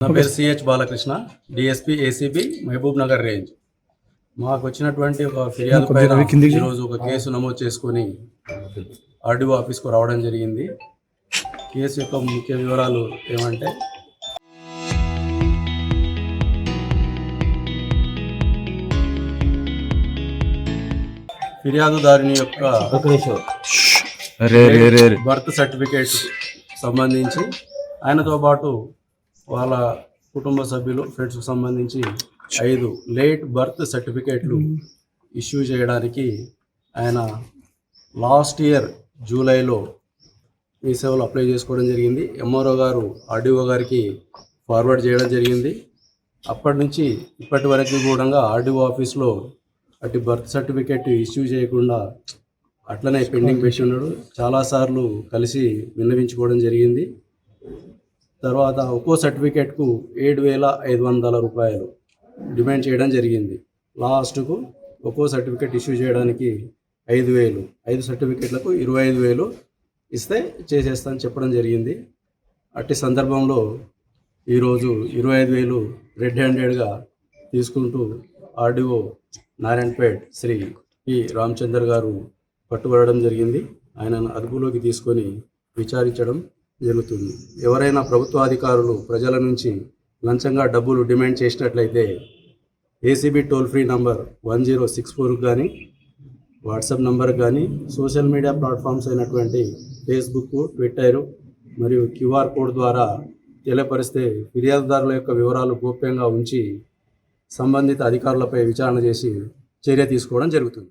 నా పేరు CH Balakrishna, DSP ACB Mahbubnagar range. మాకు వచ్చినటువంటి ఒక ఫిర్యాదు పైన ఈరోజు ఒక కేసు నమోదు చేసుకొని ఆర్డీఓ ఆఫీస్కు రావడం జరిగింది. కేసు యొక్క ముఖ్య వివరాలు ఏమంటే, ఫిర్యాదుదారుని యొక్క బర్త్ సర్టిఫికేట్ సంబంధించి ఆయనతో పాటు వాళ్ళ కుటుంబ సభ్యులు, ఫ్రెండ్స్కి సంబంధించి 5 లేట్ బర్త్ సర్టిఫికేట్లు ఇష్యూ చేయడానికి ఆయన లాస్ట్ ఇయర్ జూలైలో మీ సేవలు అప్లై చేసుకోవడం జరిగింది. ఎంఆర్ఓ గారు ఆర్డీఓ గారికి ఫార్వర్డ్ చేయడం జరిగింది. అప్పటి నుంచి ఇప్పటి వరకు కూడా ఆర్డీఓ ఆఫీస్లో అటు బర్త్ సర్టిఫికేట్ ఇష్యూ చేయకుండా అట్లనే పెండింగ్ పెట్టి ఉన్నాడు. చాలాసార్లు కలిసి విన్నవించుకోవడం జరిగింది. తర్వాత ఒక్కో సర్టిఫికేట్కు 7,500 రూపాయలు డిమాండ్ చేయడం జరిగింది. లాస్ట్కు ఒక్కో సర్టిఫికేట్ ఇష్యూ చేయడానికి 5,000, 5 సర్టిఫికేట్లకు 25,000 ఇస్తే చేసేస్తానని చెప్పడం జరిగింది. అట్టి సందర్భంలో ఈరోజు 25,000 రెడ్ హ్యాండెడ్గా తీసుకుంటూ ఆర్డీఓ నారాయణపేట్ శ్రీ పి రామచందర్ గారు పట్టుబడడం జరిగింది. ఆయనను అదుపులోకి తీసుకొని విచారించడం జరుగుతుంది. ఎవరైనా ప్రభుత్వాధికారులు ప్రజల నుంచి లంచంగా డబ్బులు డిమాండ్ చేసినట్లయితే ఏసీబీ టోల్ ఫ్రీ నంబర్ 1064 కానీ, వాట్సాప్ నంబర్ కానీ, సోషల్ మీడియా ప్లాట్ఫామ్స్ అయినటువంటి ఫేస్బుక్, ట్విట్టర్ మరియు క్యూఆర్ కోడ్ ద్వారా తెలియపరిస్తే ఫిర్యాదుదారుల యొక్క వివరాలు గోప్యంగా ఉంచి సంబంధిత అధికారులపై విచారణ చేసి చర్య తీసుకోవడం జరుగుతుంది.